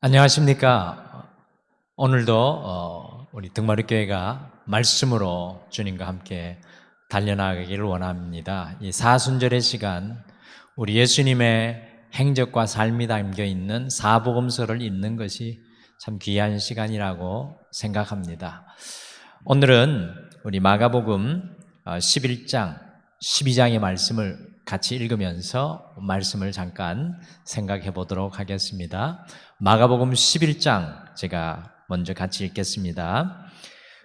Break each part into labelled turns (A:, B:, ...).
A: 안녕하십니까. 오늘도 우리 등마리교회가 말씀으로 주님과 함께 달려나가기를 원합니다. 이 사순절의 시간, 우리 예수님의 행적과 삶이 담겨 있는 사복음서를 읽는 것이 참 귀한 시간이라고 생각합니다. 오늘은 우리 마가복음 11장, 12장의 말씀을 같이 읽으면서 말씀을 잠깐 생각해 보도록 하겠습니다. 마가복음 11장 제가 먼저 같이 읽겠습니다.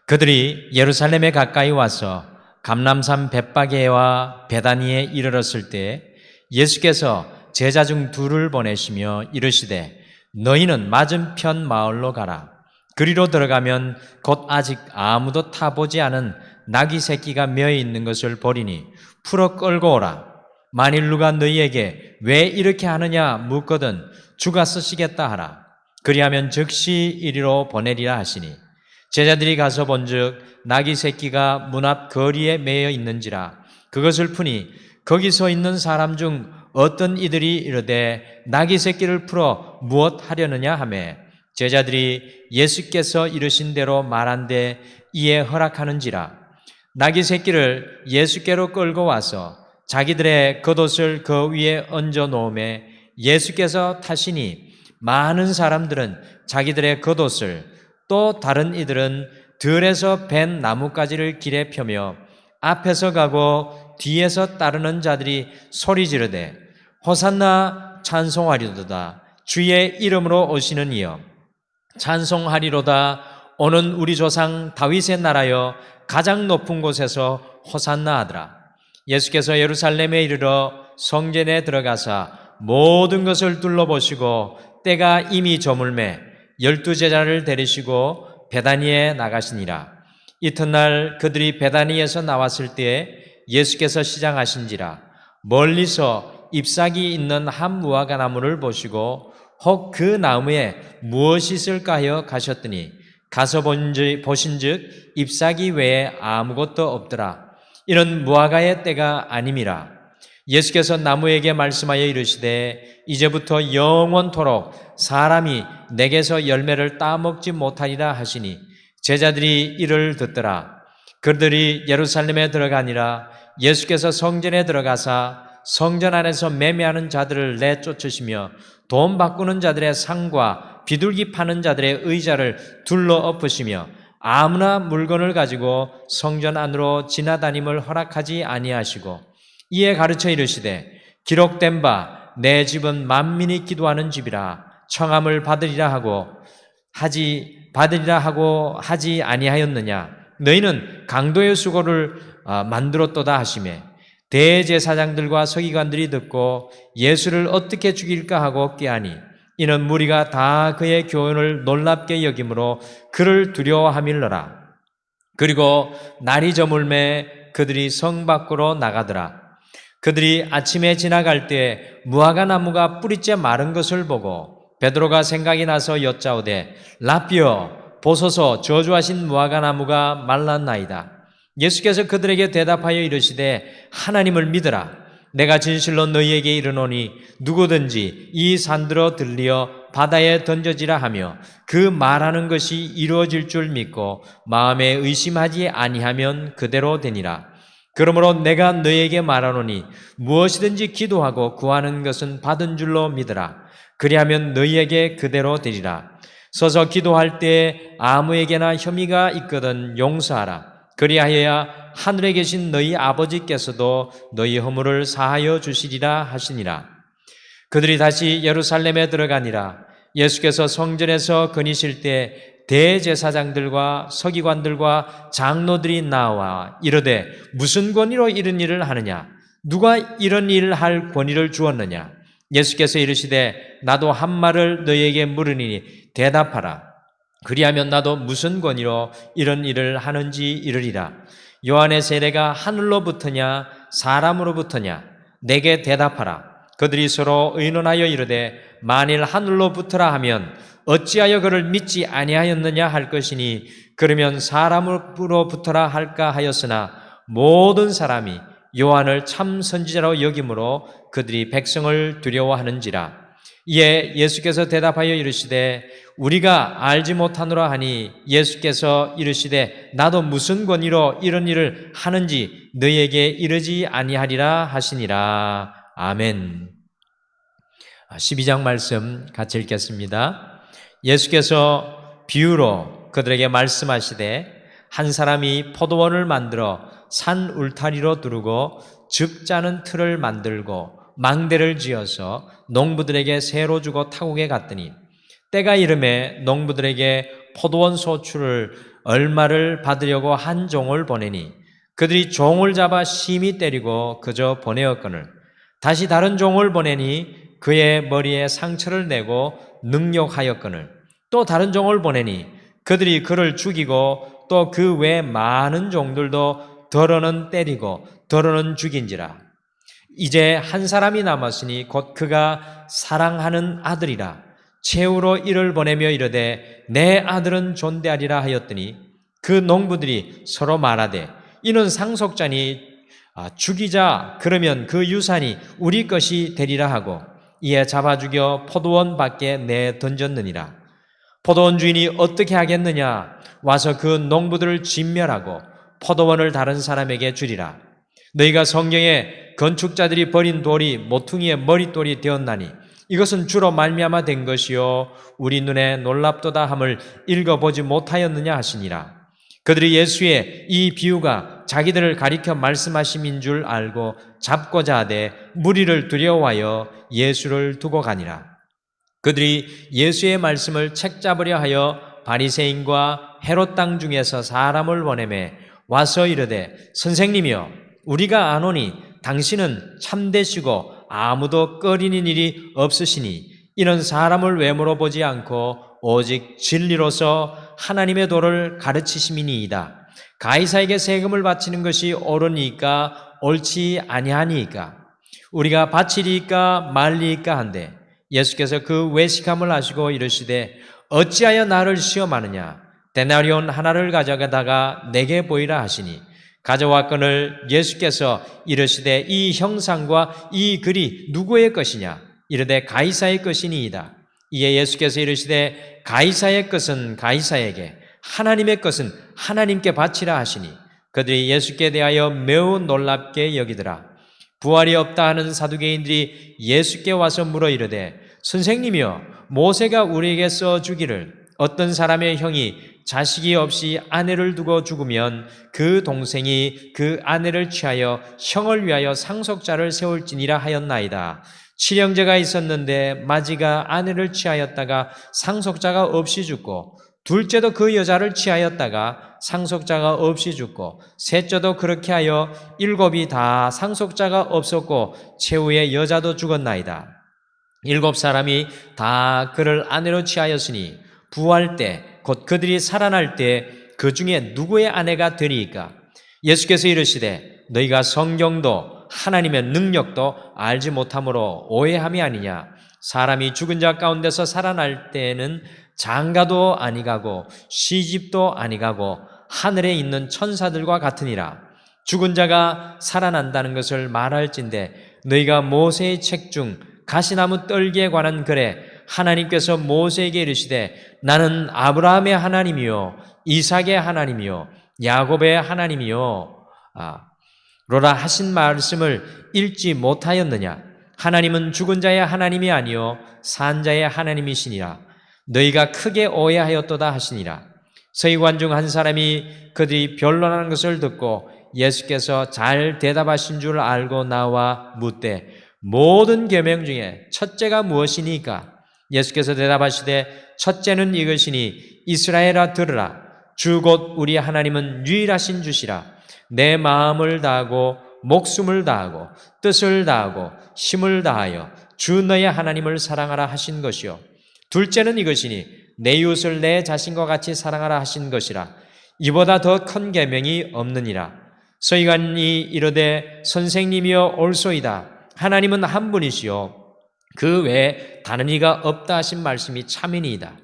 A: 그들이 예루살렘에 가까이 와서 감람산 벳바게와 베다니에 이르렀을 때 예수께서 제자 중 둘을 보내시며 이르시되 너희는 맞은편 마을로 가라. 그리로 들어가면 곧 아직 아무도 타보지 않은 나귀 새끼가 메어 있는 것을 보리니 풀어 끌고 오라. 만일 누가 너희에게 왜 이렇게 하느냐 묻거든 주가 쓰시겠다 하라. 그리하면 즉시 이리로 보내리라 하시니 제자들이 가서 본즉 나귀 새끼가 문 앞 거리에 메어 있는지라. 그것을 푸니 거기 서 있는 사람 중 어떤 이들이 이르되 나귀 새끼를 풀어 무엇 하려느냐 하매 제자들이 예수께서 이르신 대로 말한데 이에 허락하는지라. 나귀 새끼를 예수께로 끌고 와서 자기들의 겉옷을 그 위에 얹어 놓음에 예수께서 타시니 많은 사람들은 자기들의 겉옷을 또 다른 이들은 들에서 벤 나뭇가지를 길에 펴며 앞에서 가고 뒤에서 따르는 자들이 소리 지르되 호산나 찬송하리로다. 주의 이름으로 오시는 이여 찬송하리로다. 오는 우리 조상 다윗의 나라여 가장 높은 곳에서 호산나 하더라. 예수께서 예루살렘에 이르러 성전에 들어가사 모든 것을 둘러보시고 때가 이미 저물매 12제자를 데리시고 베다니에 나가시니라. 이튿날 그들이 베다니에서 나왔을 때에 예수께서 시장하신지라. 멀리서 잎사귀 있는 한 무화과 나무를 보시고 혹 그 나무에 무엇이 있을까 하여 가셨더니 가서 보신즉 잎사귀 외에 아무것도 없더라. 이는 무화과의 때가 아님이라. 예수께서 나무에게 말씀하여 이르시되 이제부터 영원토록 사람이 내게서 열매를 따먹지 못하리라 하시니 제자들이 이를 듣더라. 그들이 예루살렘에 들어가니라. 예수께서 성전에 들어가사 성전 안에서 매매하는 자들을 내쫓으시며 돈 바꾸는 자들의 상과 비둘기 파는 자들의 의자를 둘러 엎으시며 아무나 물건을 가지고 성전 안으로 지나다님을 허락하지 아니하시고 이에 가르쳐 이르시되 기록된 바 내 집은 만민이 기도하는 집이라 청함을 받으리라 하고 하지 아니하였느냐. 너희는 강도의 수고를 만들었도다 하시매 대제사장들과 서기관들이 듣고 예수를 어떻게 죽일까 하고 꾀하니 이는 무리가 다 그의 교훈을 놀랍게 여김으로 그를 두려워함일러라. 그리고 날이 저물매 그들이 성 밖으로 나가더라. 그들이 아침에 지나갈 때 무화과 나무가 뿌리째 마른 것을 보고 베드로가 생각이 나서 여짜오되 라삐어 보소서 저주하신 무화과 나무가 말랐나이다. 예수께서 그들에게 대답하여 이르시되 하나님을 믿으라. 내가 진실로 너희에게 이르노니 누구든지 이 산들어 들리어 바다에 던져지라 하며 그 말하는 것이 이루어질 줄 믿고 마음에 의심하지 아니하면 그대로 되니라. 그러므로 내가 너희에게 말하노니 무엇이든지 기도하고 구하는 것은 받은 줄로 믿으라. 그리하면 너희에게 그대로 되리라. 서서 기도할 때 아무에게나 혐의가 있거든 용서하라. 그리하여야 하늘에 계신 너희 아버지께서도 너희 허물을 사하여 주시리라 하시니라. 그들이 다시 예루살렘에 들어가니라. 예수께서 성전에서 거니실 때 대제사장들과 서기관들과 장로들이 나와 이르되 무슨 권위로 이런 일을 하느냐? 누가 이런 일을 할 권위를 주었느냐? 예수께서 이르시되 나도 한 말을 너희에게 물으니 대답하라. 그리하면 나도 무슨 권위로 이런 일을 하는지 이르리라. 요한의 세례가 하늘로부터냐 사람으로부터냐? 내게 대답하라. 그들이 서로 의논하여 이르되 만일 하늘로부터라 하면 어찌하여 그를 믿지 아니하였느냐 할 것이니 그러면 사람으로부터라 할까 하였으나 모든 사람이 요한을 참 선지자로 여김으로 그들이 백성을 두려워하는지라. 이에 예수께서 대답하여 이르시되 우리가 알지 못하노라 하니 예수께서 이르시되 나도 무슨 권위로 이런 일을 하는지 너희에게 이르지 아니하리라 하시니라. 아멘. 12장 말씀 같이 읽겠습니다. 예수께서 비유로 그들에게 말씀하시되 한 사람이 포도원을 만들어 산 울타리로 두르고 즙 짜는 틀을 만들고 망대를 지어서 농부들에게 새로 주고 타국에 갔더니 때가 이름에 농부들에게 포도원 소출을 얼마를 받으려고 한 종을 보내니 그들이 종을 잡아 심히 때리고 그저 보내었거늘 다시 다른 종을 보내니 그의 머리에 상처를 내고 능욕하였거늘 또 다른 종을 보내니 그들이 그를 죽이고 또 그 외 많은 종들도 더러는 때리고 더러는 죽인지라. 이제 한 사람이 남았으니 곧 그가 사랑하는 아들이라. 최후로 이를 보내며 이르되 내 아들은 존대하리라 하였더니 그 농부들이 서로 말하되 이는 상속자니 죽이자 그러면 그 유산이 우리 것이 되리라 하고 이에 잡아 죽여 포도원 밖에 내 던졌느니라. 포도원 주인이 어떻게 하겠느냐? 와서 그 농부들을 진멸하고 포도원을 다른 사람에게 주리라. 너희가 성경에 건축자들이 버린 돌이 모퉁이의 머릿돌이 되었나니 이것은 주로 말미암아 된 것이요 우리 눈에 놀랍도다 함을 읽어보지 못하였느냐 하시니라. 그들이 예수의 이 비유가 자기들을 가리켜 말씀하심인 줄 알고 잡고자 하되 무리를 두려워하여 예수를 두고 가니라. 그들이 예수의 말씀을 책잡으려 하여 바리새인과 헤롯 땅 중에서 사람을 보내매 와서 이르되 선생님이여 우리가 아노니 당신은 참되시고 아무도 꺼리는 일이 없으시니 이런 사람을 외모로 보지 않고 오직 진리로서 하나님의 도를 가르치심이니이다. 가이사에게 세금을 바치는 것이 옳으니까 옳지 아니하니까 우리가 바치리까 말리까 한데 예수께서 그 외식함을 하시고 이르시되 어찌하여 나를 시험하느냐 데나리온 하나를 가져가다가 내게 보이라 하시니 가져왔거늘 예수께서 이르시되 이 형상과 이 글이 누구의 것이냐 이르되 가이사의 것이니이다. 이에 예수께서 이르시되 가이사의 것은 가이사에게 하나님의 것은 하나님께 바치라 하시니 그들이 예수께 대하여 매우 놀랍게 여기더라. 부활이 없다 하는 사두개인들이 예수께 와서 물어 이르되 선생님이여 모세가 우리에게 써주기를 어떤 사람의 형이 자식이 없이 아내를 두고 죽으면 그 동생이 그 아내를 취하여 형을 위하여 상속자를 세울지니라 하였나이다. 칠형제가 있었는데 마지가 아내를 취하였다가 상속자가 없이 죽고 둘째도 그 여자를 취하였다가 상속자가 없이 죽고 셋째도 그렇게 하여 일곱이 다 상속자가 없었고 최후에 여자도 죽었나이다. 일곱 사람이 다 그를 아내로 취하였으니 부활 때 곧 그들이 살아날 때 그 중에 누구의 아내가 되리이까? 예수께서 이르시되 너희가 성경도 하나님의 능력도 알지 못함으로 오해함이 아니냐. 사람이 죽은 자 가운데서 살아날 때에는 장가도 아니가고 시집도 아니가고 하늘에 있는 천사들과 같으니라. 죽은 자가 살아난다는 것을 말할진대 너희가 모세의 책 중 가시나무 떨기에 관한 글에 하나님께서 모세에게 이르시되 나는 아브라함의 하나님이요 이삭의 하나님이요 야곱의 하나님이요 로라 하신 말씀을 읽지 못하였느냐. 하나님은 죽은 자의 하나님이 아니요 산 자의 하나님이시니라. 너희가 크게 오해하였도다 하시니라. 서기관 중 한 사람이 그들이 변론하는 것을 듣고 예수께서 잘 대답하신 줄 알고 나와 묻되 모든 계명 중에 첫째가 무엇이니까? 예수께서 대답하시되 첫째는 이것이니 이스라엘아 들으라. 주 곧 우리 하나님은 유일하신 주시라. 내 마음을 다하고 목숨을 다하고 뜻을 다하고 힘을 다하여 주 너의 하나님을 사랑하라 하신 것이요. 둘째는 이것이니 내 이웃을 내 자신과 같이 사랑하라 하신 것이라. 이보다 더 큰 계명이 없느니라. 서기관이 이르되 선생님이여 옳소이다. 하나님은 한 분이시요 그 외에 다른 이가 없다 하신 말씀이 참이니이다.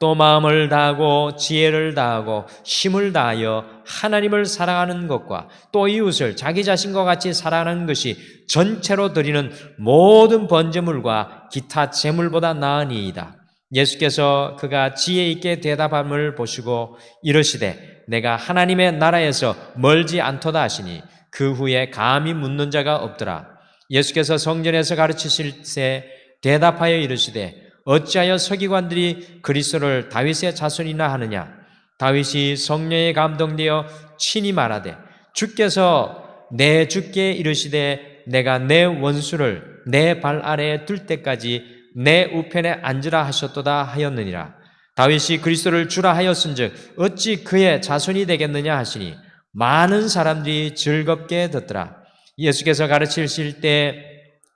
A: 또 마음을 다하고 지혜를 다하고 힘을 다하여 하나님을 사랑하는 것과 또 이웃을 자기 자신과 같이 사랑하는 것이 전체로 드리는 모든 번제물과 기타 제물보다 나으니이다. 예수께서 그가 지혜 있게 대답함을 보시고 이르시되 내가 하나님의 나라에서 멀지 않도다 하시니 그 후에 감히 묻는 자가 없더라. 예수께서 성전에서 가르치실 때 대답하여 이르시되 어찌하여 서기관들이 그리스도를 다윗의 자손이나 하느냐? 다윗이 성령에 감동되어 친히 말하되 주께서 내 주께 이르시되 내가 내 원수를 내 발 아래에 둘 때까지 내 우편에 앉으라 하셨도다 하였느니라. 다윗이 그리스도를 주라 하였은즉 어찌 그의 자손이 되겠느냐 하시니 많은 사람들이 즐겁게 듣더라. 예수께서 가르치실 때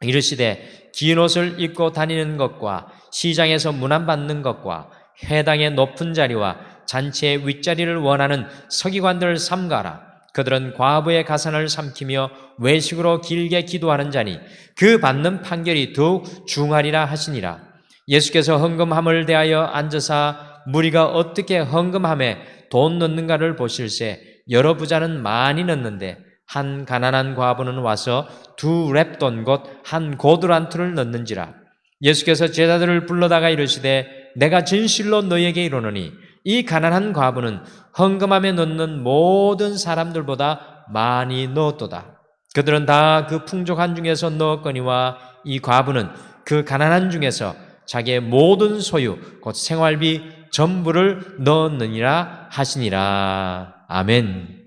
A: 이르시되 긴 옷을 입고 다니는 것과 시장에서 문안받는 것과 회당의 높은 자리와 잔치의 윗자리를 원하는 서기관들을 삼가라. 그들은 과부의 가산을 삼키며 외식으로 길게 기도하는 자니 그 받는 판결이 더욱 중하리라 하시니라. 예수께서 헌금함을 대하여 앉으사 무리가 어떻게 헌금함에 돈 넣는가를 보실세 여러 부자는 많이 넣는데 한 가난한 과부는 와서 2렙돈 곧 한 고두란트를 넣는지라. 예수께서 제자들을 불러다가 이르시되 내가 진실로 너희에게 이르노니 이 가난한 과부는 헌금함에 넣는 모든 사람들보다 많이 넣었도다. 그들은 다 그 풍족한 중에서 넣었거니와 이 과부는 그 가난한 중에서 자기의 모든 소유 곧 생활비 전부를 넣었느니라 하시니라. 아멘.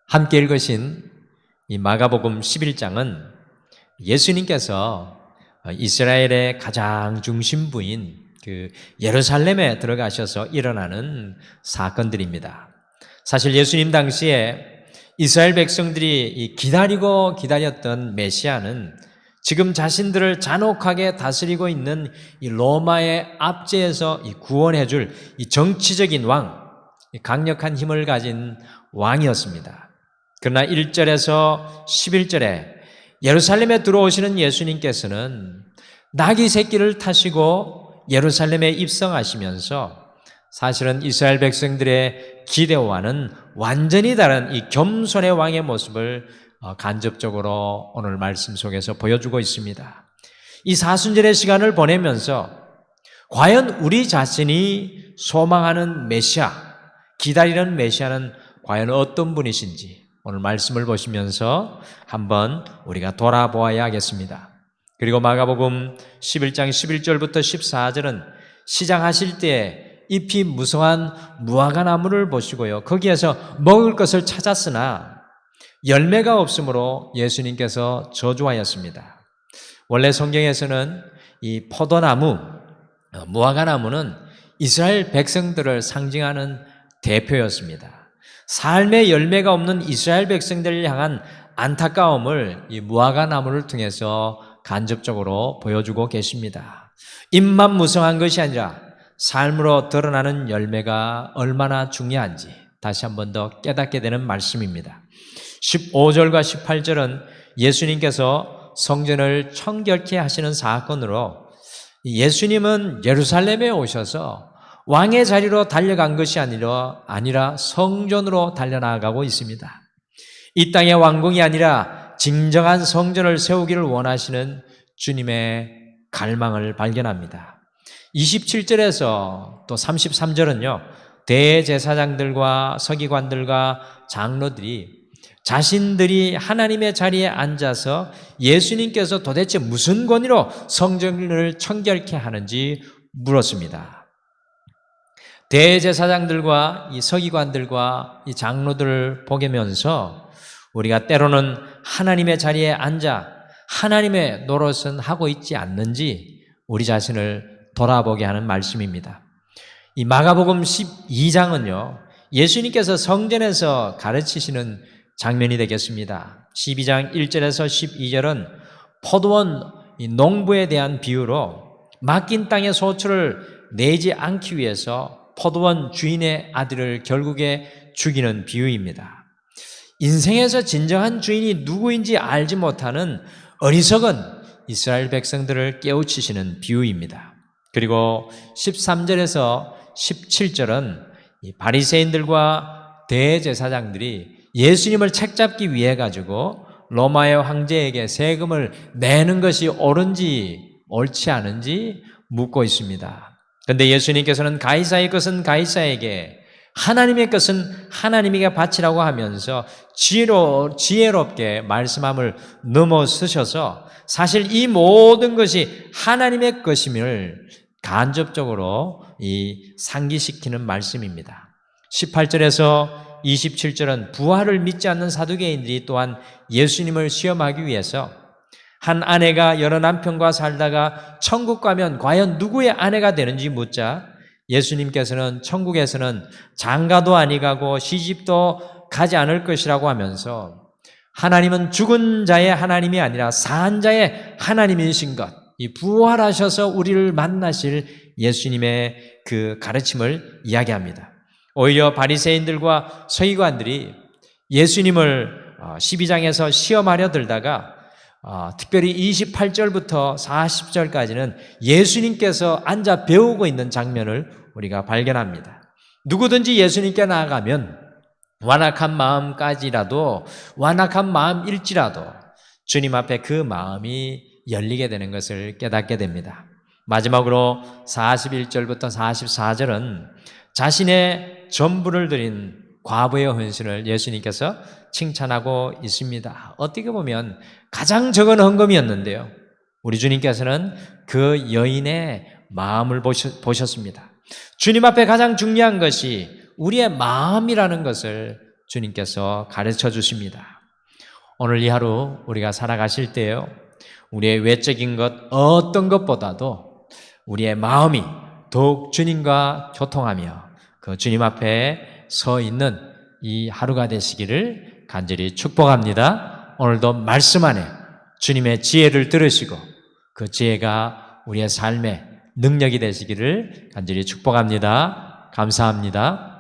A: 함께 읽으신 이 마가복음 11장은 예수님께서 이스라엘의 가장 중심부인 그 예루살렘에 들어가셔서 일어나는 사건들입니다. 사실 예수님 당시에 이스라엘 백성들이 기다리고 기다렸던 메시아는 지금 자신들을 잔혹하게 다스리고 있는 이 로마의 압제에서 구원해 줄 이 정치적인 왕, 강력한 힘을 가진 왕이었습니다. 그러나 1절에서 11절에 예루살렘에 들어오시는 예수님께서는 나귀 새끼를 타시고 예루살렘에 입성하시면서 사실은 이스라엘 백성들의 기대와는 완전히 다른 이 겸손의 왕의 모습을 간접적으로 오늘 말씀 속에서 보여주고 있습니다. 이 사순절의 시간을 보내면서 과연 우리 자신이 소망하는 메시아, 기다리는 메시아는 과연 어떤 분이신지 오늘 말씀을 보시면서 한번 우리가 돌아보아야 하겠습니다. 그리고 마가복음 11장 11절부터 14절은 시장하실 때 잎이 무성한 무화과 나무를 보시고요. 거기에서 먹을 것을 찾았으나 열매가 없으므로 예수님께서 저주하였습니다. 원래 성경에서는 이 포도나무, 무화과 나무는 이스라엘 백성들을 상징하는 대표였습니다. 삶의 열매가 없는 이스라엘 백성들을 향한 안타까움을 이 무화과 나무를 통해서 간접적으로 보여주고 계십니다. 잎만 무성한 것이 아니라 삶으로 드러나는 열매가 얼마나 중요한지 다시 한 번 더 깨닫게 되는 말씀입니다. 15절과 18절은 예수님께서 성전을 청결케 하시는 사건으로 예수님은 예루살렘에 오셔서 왕의 자리로 달려간 것이 아니라 성전으로 달려나가고 있습니다. 이 땅의 왕궁이 아니라 진정한 성전을 세우기를 원하시는 주님의 갈망을 발견합니다. 27절에서 또 33절은요, 대제사장들과 서기관들과 장로들이 자신들이 하나님의 자리에 앉아서 예수님께서 도대체 무슨 권위로 성전을 청결케 하는지 물었습니다. 대제사장들과 이 서기관들과 이 장로들을 보면서 우리가 때로는 하나님의 자리에 앉아 하나님의 노릇은 하고 있지 않는지 우리 자신을 돌아보게 하는 말씀입니다. 이 마가복음 12장은요, 예수님께서 성전에서 가르치시는 장면이 되겠습니다. 12장 1절에서 12절은 포도원 농부에 대한 비유로 맡긴 땅의 소출을 내지 않기 위해서 포도원 주인의 아들을 결국에 죽이는 비유입니다. 인생에서 진정한 주인이 누구인지 알지 못하는 어리석은 이스라엘 백성들을 깨우치시는 비유입니다. 그리고 13절에서 17절은 이 바리새인들과 대제사장들이 예수님을 책잡기 위해 가지고 로마의 황제에게 세금을 내는 것이 옳은지 옳지 않은지 묻고 있습니다. 그런데 예수님께서는 가이사의 것은 가이사에게, 하나님의 것은 하나님에게 바치라고 하면서 지혜롭게 말씀함을 넘어서셔서 사실 이 모든 것이 하나님의 것임을 간접적으로 상기시키는 말씀입니다. 18절에서 27절은 부활을 믿지 않는 사두개인들이 또한 예수님을 시험하기 위해서 한 아내가 여러 남편과 살다가 천국 가면 과연 누구의 아내가 되는지 묻자 예수님께서는 천국에서는 장가도 아니 가고 시집도 가지 않을 것이라고 하면서 하나님은 죽은 자의 하나님이 아니라 산 자의 하나님이신 것, 이 부활하셔서 우리를 만나실 예수님의 그 가르침을 이야기합니다. 오히려 바리새인들과 서기관들이 예수님을 12장에서 시험하려 들다가 특별히 28절부터 40절까지는 예수님께서 앉아 배우고 있는 장면을 우리가 발견합니다. 누구든지 예수님께 나아가면 완악한 마음일지라도 주님 앞에 그 마음이 열리게 되는 것을 깨닫게 됩니다. 마지막으로 41절부터 44절은 자신의 전부를 드린 과부의 헌신을 예수님께서 칭찬하고 있습니다. 어떻게 보면 가장 적은 헌금이었는데요, 우리 주님께서는 그 여인의 마음을 보셨습니다. 주님 앞에 가장 중요한 것이 우리의 마음이라는 것을 주님께서 가르쳐 주십니다. 오늘 이 하루 우리가 살아가실 때요, 우리의 외적인 것 어떤 것보다도 우리의 마음이 더욱 주님과 교통하며 그 주님 앞에 서 있는 이 하루가 되시기를 간절히 축복합니다. 오늘도 말씀 안에 주님의 지혜를 들으시고 그 지혜가 우리의 삶의 능력이 되시기를 간절히 축복합니다. 감사합니다.